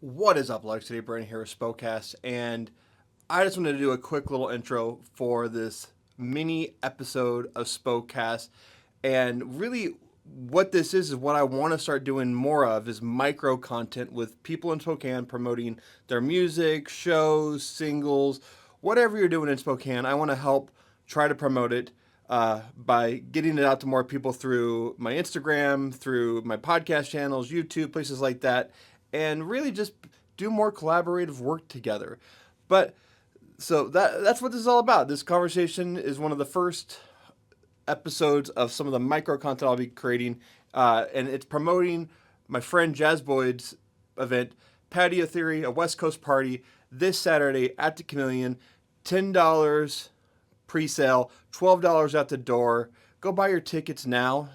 What is up, Lilac City? Brandon here with Spokane, and I just wanted to do a quick little intro for this mini episode of Spokane. And really, what this is what I want to start doing more of is micro content with people in Spokane promoting their music, shows, singles, whatever you're doing in Spokane. I want to help try to promote it by getting it out to more people through my Instagram, through my podcast channels, YouTube, places like that, and really just do more collaborative work together. But so that's what this is all about. This conversation is one of the first episodes of some of the micro content I'll be creating, and it's promoting my friend Jáiz Boyd's event, Patio Theory, a West Coast party, this Saturday at the Chameleon. $10 pre-sale, $12 at the door. Go buy your tickets now,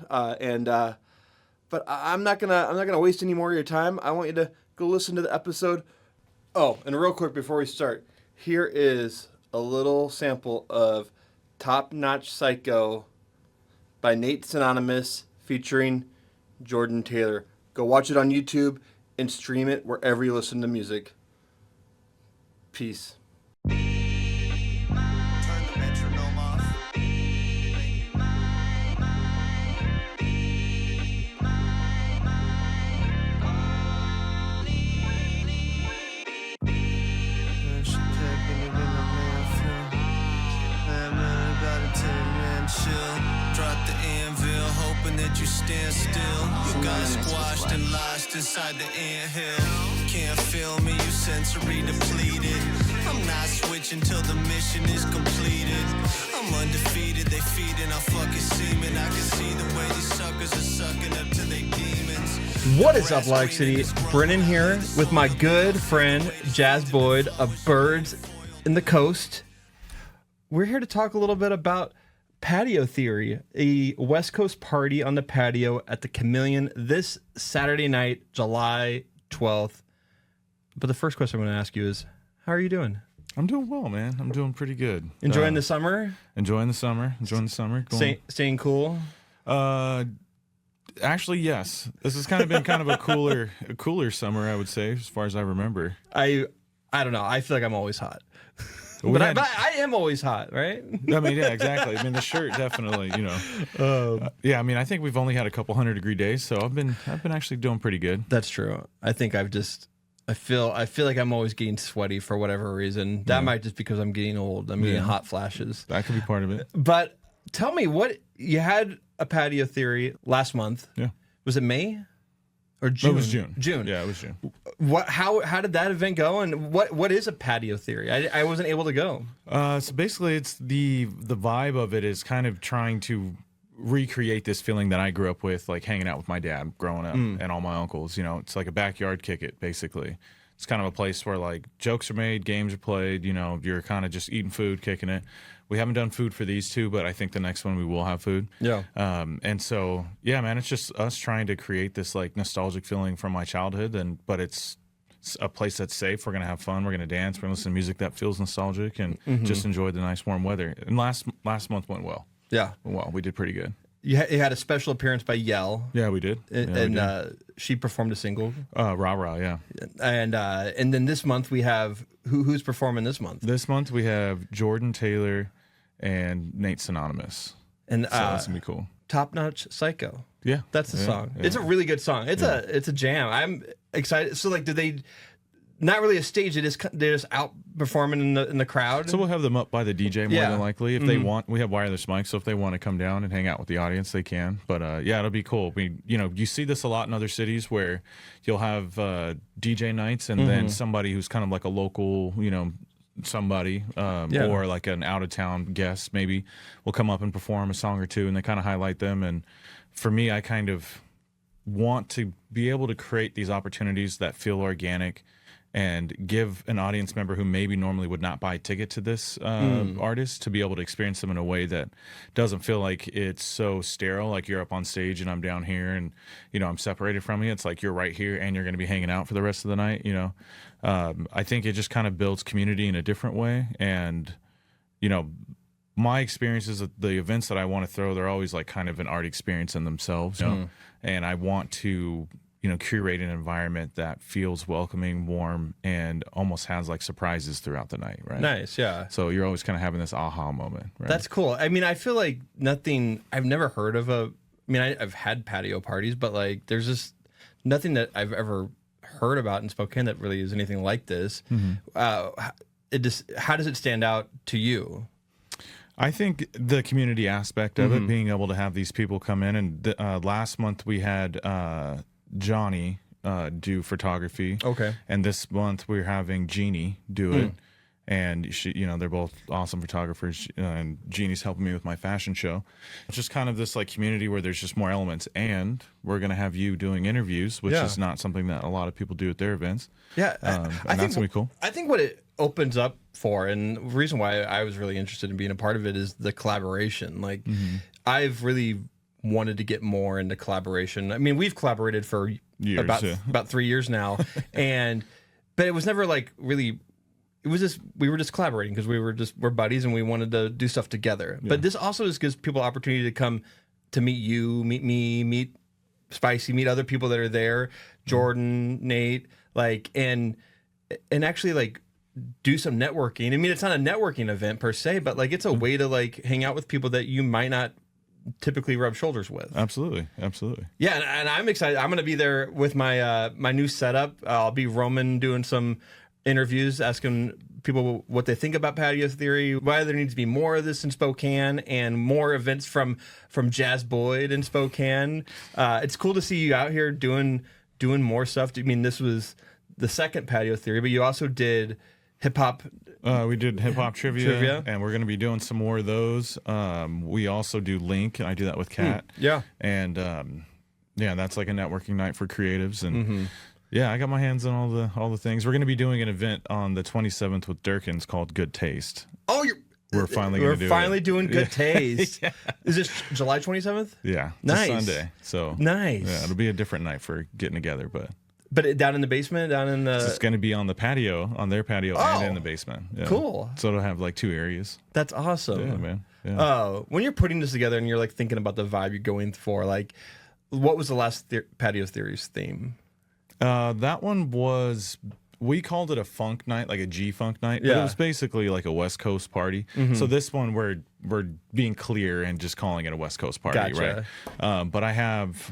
but I'm not gonna waste any more of your time. I want you to go listen to the episode. Oh, and real quick before we start, here is a little sample of Top Notch Psycho by Nate Synonymous featuring Jordan Taylor. Go watch it on YouTube and stream it wherever you listen to music. Peace. That you stand still. You got squashed and lodged inside the anthill. Can't feel me, you sensory depleted. I'm not switching till the mission is completed. I'm undefeated, they feeding on fucking semen. I can see the way these suckers are sucking up to their demons. What is up, Lilac City? Brennan here with my good friend Jáiz Boyd of Birds in the Coast. We're here to talk a little bit about Patio Theory, a West Coast party on the patio at the Chameleon this Saturday night, July 12th. But the first question I'm going to ask you is, how are you doing? I'm doing well, man. I'm doing pretty good. Enjoying the summer? Enjoying the summer. Staying cool? Actually, yes. This has kind of been kind of a cooler summer, I would say, as far as I remember. I don't know. I feel like I'm always hot. But I am always hot, right? I mean, yeah, exactly. I mean, the shirt definitely, yeah, I mean, I think we've only had a couple 100-degree days, so I've been actually doing pretty good. That's true. I think I feel like I'm always getting sweaty for whatever reason. That might just because I'm getting old. I'm getting hot flashes. That could be part of it. But tell me, what you had a Patio Theory last month. Yeah. Was it May? Or June? It was June. June. Yeah, it was June. How did that event go? And what is a Patio Theory? I wasn't able to go. So basically, it's the vibe of it is kind of trying to recreate this feeling that I grew up with, like hanging out with my dad growing up and all my uncles. It's like a backyard kick it, basically. It's kind of a place where like jokes are made, games are played. You're kind of just eating food, kicking it. We haven't done food for these two, but I think the next one we will have food. Yeah. And so, yeah, man, it's just us trying to create this like nostalgic feeling from my childhood, but it's a place that's safe. We're gonna have fun. We're gonna dance. We're gonna listen to music that feels nostalgic, and just enjoy the nice warm weather. And last month went well. Yeah. Well, we did pretty good. You had a special appearance by Yell. Yeah, we did. And she performed a single. Rah Rah, yeah. And then this month we have who's performing this month? This month we have Jordan Taylor and Nate Synonymous. And so that's gonna be cool. Top Notch Psycho. Yeah, that's the song. Yeah. It's a really good song. It's a jam. I'm excited. So like, did they? Not really a stage. They're just out performing in the crowd. So we'll have them up by the DJ more than likely. If they want, we have wireless mics. So if they want to come down and hang out with the audience, they can. But yeah, it'll be cool. You see this a lot in other cities where you'll have DJ nights and then somebody who's kind of like a local, somebody or like an out of town guest maybe will come up and perform a song or two, and they kind of highlight them. And for me, I kind of want to be able to create these opportunities that feel organic and give an audience member who maybe normally would not buy a ticket to this artist to be able to experience them in a way that doesn't feel like it's so sterile, like you're up on stage and I'm down here and, I'm separated from you. It's like you're right here and you're going to be hanging out for the rest of the night, I think it just kind of builds community in a different way. And, my experiences at the events that I want to throw, they're always like kind of an art experience in themselves, and I want to curate an environment that feels welcoming, warm, and almost has like surprises throughout the night, right? Nice, yeah. So you're always kind of having this aha moment, right? That's cool. I mean, I feel like I've never heard of I've had patio parties, but like there's just nothing that I've ever heard about in Spokane that really is anything like this. How does it stand out to you? I think the community aspect of it, being able to have these people come in, and last month we had Johnny do photography. Okay. And this month we're having Jeannie do it. And she, they're both awesome photographers, and Jeannie's helping me with my fashion show. It's just kind of this like community where there's just more elements, and we're going to have you doing interviews, which is not something that a lot of people do at their events. Yeah. And that's going to be cool. I think what it opens up for, and the reason why I was really interested in being a part of it, is the collaboration. Like I've really wanted to get more into collaboration. I mean, we've collaborated for years, about 3 years now, but it was never like really. It was just we were just collaborating because we're buddies and we wanted to do stuff together. Yeah. But this also just gives people opportunity to come to meet you, meet me, meet Spicy, meet other people that are there, Jordan, Nate, like and actually like do some networking. I mean, it's not a networking event per se, but like it's a way to like hang out with people that you might not typically rub shoulders with. Absolutely. Yeah, and I'm excited. I'm going to be there with my my new setup. I'll be roaming, doing some interviews, asking people what they think about Patio Theory, why there needs to be more of this in Spokane, and more events from Jazz Boyd in Spokane. It's cool to see you out here doing more stuff. I mean, this was the second Patio Theory, but you also did hip hop. We did hip hop trivia, and we're going to be doing some more of those. We also do Link, and I do that with Kat. Yeah, and that's like a networking night for creatives, and yeah, I got my hands on all the things. We're going to be doing an event on the 27th with Durkins called Good Taste. Oh, we're finally doing Good Taste. Yeah. Is this July 27th? Yeah, nice. It's a Sunday. So nice. Yeah, it'll be a different night for getting together, but down in the basement, it's going to be on the patio, on their patio, and in the basement. Yeah. Cool. So it'll have like 2 areas. That's awesome. Yeah, man. Yeah. When you're putting this together and you're like thinking about the vibe you're going for, like, what was the last Patio Theory's theme? That one was, we called it a funk night, like a G-funk night, but it was basically like a West Coast party. So this one we're being clear and just calling it a West Coast party, right? But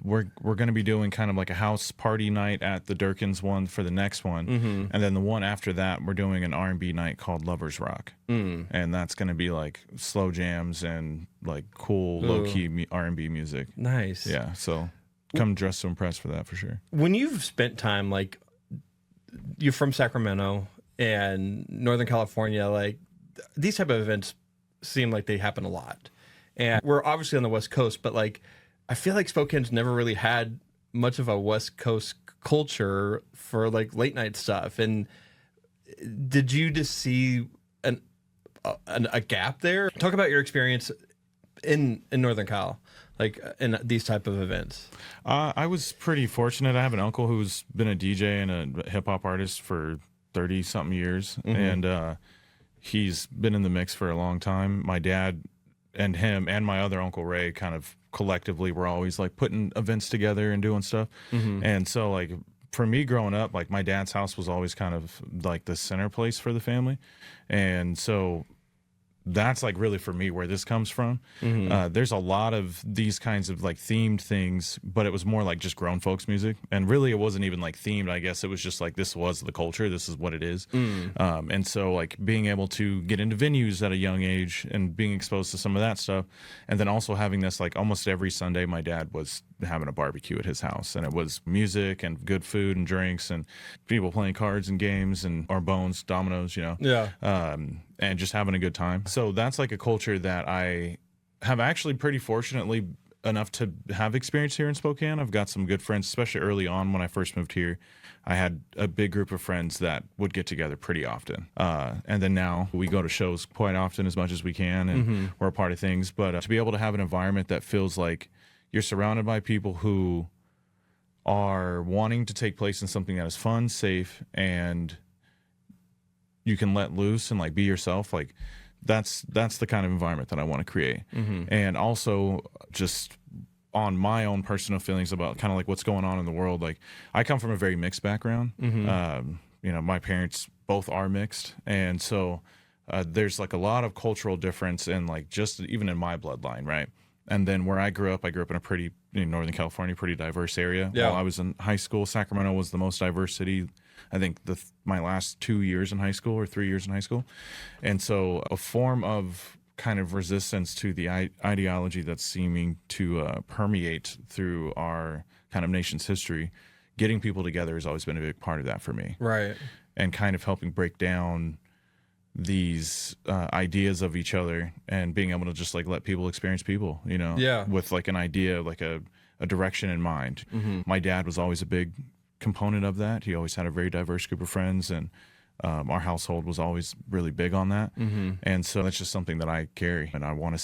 we're going to be doing kind of like a house party night at the Durkins one for the next one, and then the one after that we're doing an R&B night called Lovers Rock, and that's going to be like slow jams and like cool low-key R&B music. Nice. Yeah, so come dressed to impress for that for sure. When you've spent time, like, you're from Sacramento and Northern California, like these type of events seem like they happen a lot. And we're obviously on the West Coast, but like I feel like Spokane's never really had much of a West Coast culture for like late night stuff. And did you just see a gap there? Talk about your experience in Northern Cal, like in these type of events. I was pretty fortunate. I have an uncle who's been a DJ and a hip hop artist for 30 something years, and he's been in the mix for a long time. My dad and him and my other uncle Ray kind of collectively were always like putting events together and doing stuff. And so like for me growing up, like my dad's house was always kind of like the center place for the family, and so that's like really for me where this comes from. There's a lot of these kinds of like themed things, but it was more like just grown folks music, and really it wasn't even like themed. I guess it was just like this was the culture, this is what it is. And so like being able to get into venues at a young age and being exposed to some of that stuff, and then also having this like almost every Sunday my dad was having a barbecue at his house, and it was music and good food and drinks and people playing cards and games and or bones, dominoes, and just having a good time. So that's like a culture that I have actually pretty fortunately enough to have experience here in Spokane. I've got some good friends, especially early on when I first moved here. I had a big group of friends that would get together pretty often. And then now we go to shows quite often, as much as we can, and we're a part of things. But to be able to have an environment that feels like you're surrounded by people who are wanting to take place in something that is fun, safe, and you can let loose and like be yourself, like that's the kind of environment that I want to create. And also just on my own personal feelings about kind of like what's going on in the world. Like, I come from a very mixed background. You know, my parents both are mixed, and so there's like a lot of cultural difference in like just even in my bloodline, right? And then where I grew up in a pretty, Northern California, pretty diverse area. Yeah. While I was in high school, Sacramento was the most diverse city, I think, my last 2 years in high school or 3 years in high school. And so a form of kind of resistance to the ideology that's seeming to permeate through our kind of nation's history, getting people together has always been a big part of that for me. Right. And kind of helping break down these ideas of each other and being able to just like let people experience people, with like an idea, like a direction in mind. My dad was always a big component of that. He always had a very diverse group of friends, and our household was always really big on that. And so that's just something that I carry, and I want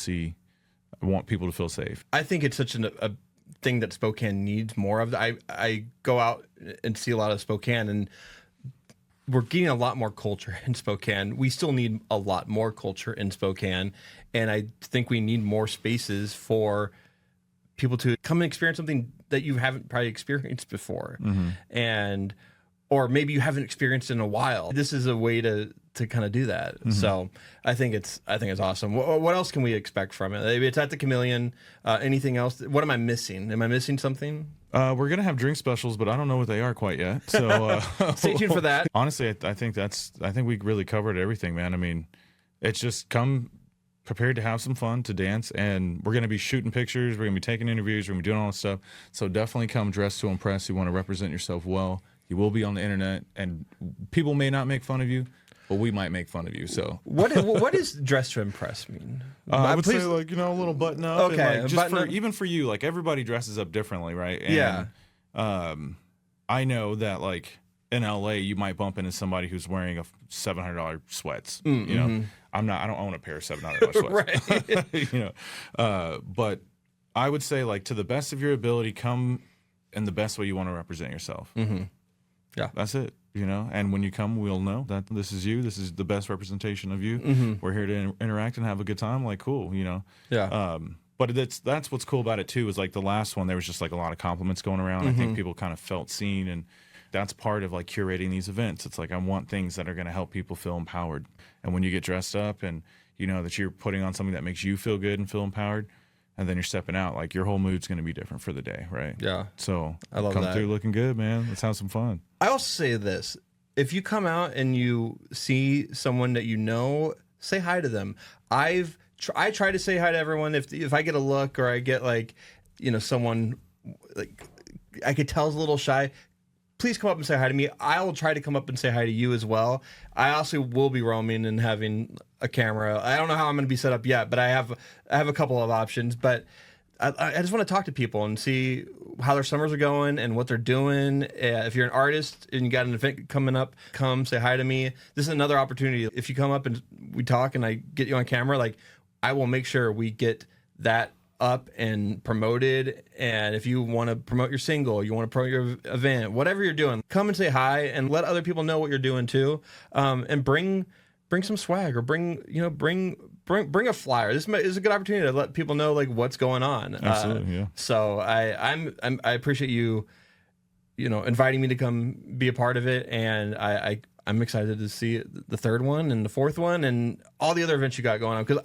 people to feel safe. I think it's such a thing that Spokane needs more of. I go out and see a lot of Spokane, and we're getting a lot more culture in Spokane. We still need a lot more culture in Spokane, and I think we need more spaces for people to come and experience something that you haven't probably experienced before, or maybe you haven't experienced in a while. This is a way to kind of do that. So I think it's awesome. What else can we expect from it? It's at the Chameleon. Anything else? What am I missing? Am I missing something? We're gonna have drink specials, but I don't know what they are quite yet. So stay tuned for that. Honestly, I think we really covered everything, man. I mean, it's just come prepared to have some fun, to dance, and we're gonna be shooting pictures. We're gonna be taking interviews. We're gonna be doing all this stuff. So definitely come dressed to impress. You want to represent yourself well. You will be on the internet, and people may not make fun of you, but we might make fun of you. So what does dress to impress mean? I would say like a little button up. Okay, and like just even for you, like everybody dresses up differently, right? And, I know that like in LA, you might bump into somebody who's wearing a $700 sweats. I don't own a pair of $700 sweats, right? But I would say like to the best of your ability, come in the best way you want to represent yourself. Yeah, that's it. And when you come, we'll know that this is you. This is the best representation of you. We're here to interact and have a good time. Like, cool, Yeah. But that's what's cool about it too. Is like the last one, there was just like a lot of compliments going around. I think people kind of felt seen, and that's part of like curating these events. It's like I want things that are going to help people feel empowered. And when you get dressed up, and you know that you're putting on something that makes you feel good and feel empowered, and then you're stepping out, like your whole mood's going to be different for the day, right? Yeah. So I love come that. through looking good, man. Let's have some fun. I also say this: if you come out and you see someone that you know, say hi to them. I try to say hi to everyone. If I get a look, or I get like, someone like I could tell is a little shy, please come up and say hi to me. I will try to come up and say hi to you as well. I also will be roaming and having a camera. I don't know how I'm going to be set up yet, but I have a couple of options. But I just want to talk to people and see how their summers are going and what they're doing. If you're an artist and you got an event coming up, come say hi to me. This is another opportunity. If you come up and we talk and I get you on camera, like I will make sure we get that up and promoted. And if you want to promote your single, you want to promote your event, whatever you're doing, come and say hi and let other people know what you're doing too. And bring some swag, or bring a flyer. This is a good opportunity to let people know like what's going on. Absolutely, yeah. So I appreciate you, inviting me to come be a part of it, and I'm excited to see the third one and the fourth one and all the other events you got going on. Because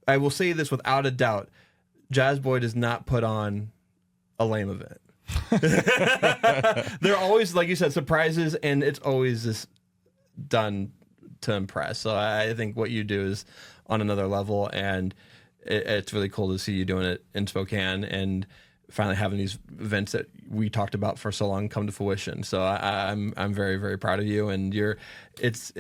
I will say this without a doubt, Jazz Boy does not put on a lame event. They're always, like you said, surprises, and it's always just done to impress. So I think what you do is on another level, and it's really cool to see you doing it in Spokane and finally having these events that we talked about for so long come to fruition. So I'm very, very proud of you, and it's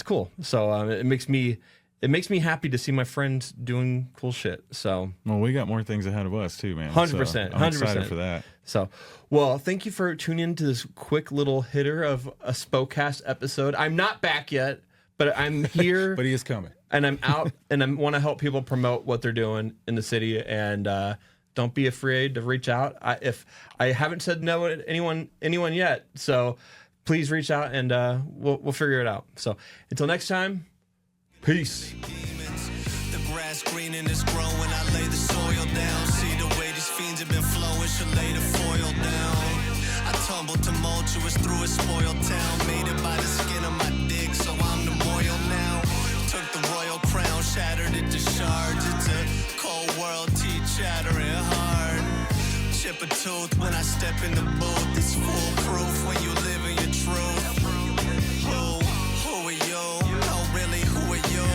cool. So it makes me happy to see my friends doing cool shit. So well, we got more things ahead of us too, man. 100%. I'm excited for that. So, well, thank you for tuning in to this quick little hitter of a Spokecast episode. I'm not back yet, but I'm here. But he is coming. And I'm out, and I want to help people promote what they're doing in the city. And don't be afraid to reach out. If I haven't said no to anyone yet, so please reach out, and we'll figure it out. So until next time, peace. The grass green and it's growing. I lay the soil down. See the way these fiends have been wish I laid a foil down. I tumbled tumultuous through a spoiled town. Made it by the skin of my dick, so I'm the royal now. Took the royal crown, shattered it to shards. It's a cold world, teeth chattering hard. Chip a tooth when I step in the booth. It's foolproof when you live in your truth. Who are you? No, really, who are you?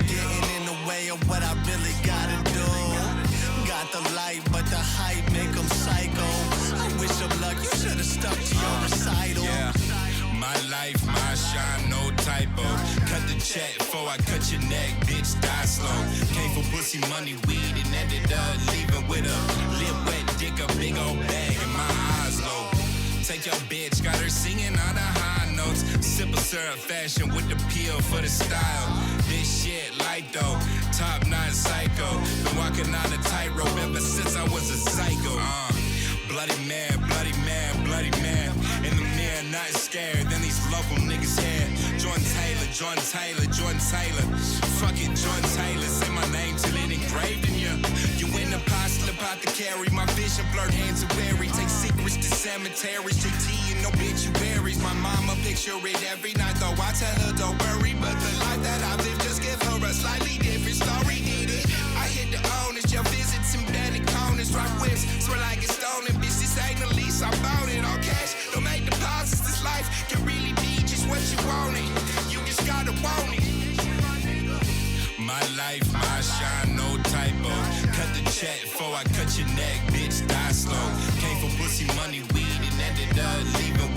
Getting in the way of what I really gotta do. Got the light, but the hype make them psycho. I wish them luck, you should've stuck to your recital. Yeah. My life, my shine, no typo. Cut the check before I cut your neck, bitch, die slow. Came for pussy, money, weed, and ended up leaving with a lip wet dick, a big old bag, and my eyes low. Take your bitch, got her singing on the high notes. Sip of syrup fashion with the peel for the style. This shit light though, top notch psycho. Been walking on a tightrope ever since I was a psycho. Bloody man, bloody man, bloody man. In the mirror, not scared. Then these local niggas here. Jordan Taylor, Jordan Taylor, Jordan Taylor. Fuck it, Jordan Taylor. Say my name till it engraved in you. You in the slip out the carry. My vision blurred hands are weary. Take secrets to cemeteries. JT and no obituaries. My mama picture it every night, though I tell her don't worry. But the life that I live, just give her a slightly different story. Did it? I hit the owners, your visits and better corners. Drop whips, swear like it's stolen. Bitch, this ain't the lease, I bought it all cash. Don't make deposits, this life can really be just what you want it. You just gotta want it. My life, my shine, no typo. Cut the check before I cut your neck, bitch, die slow. Came for pussy, money, weed, and ended up leaving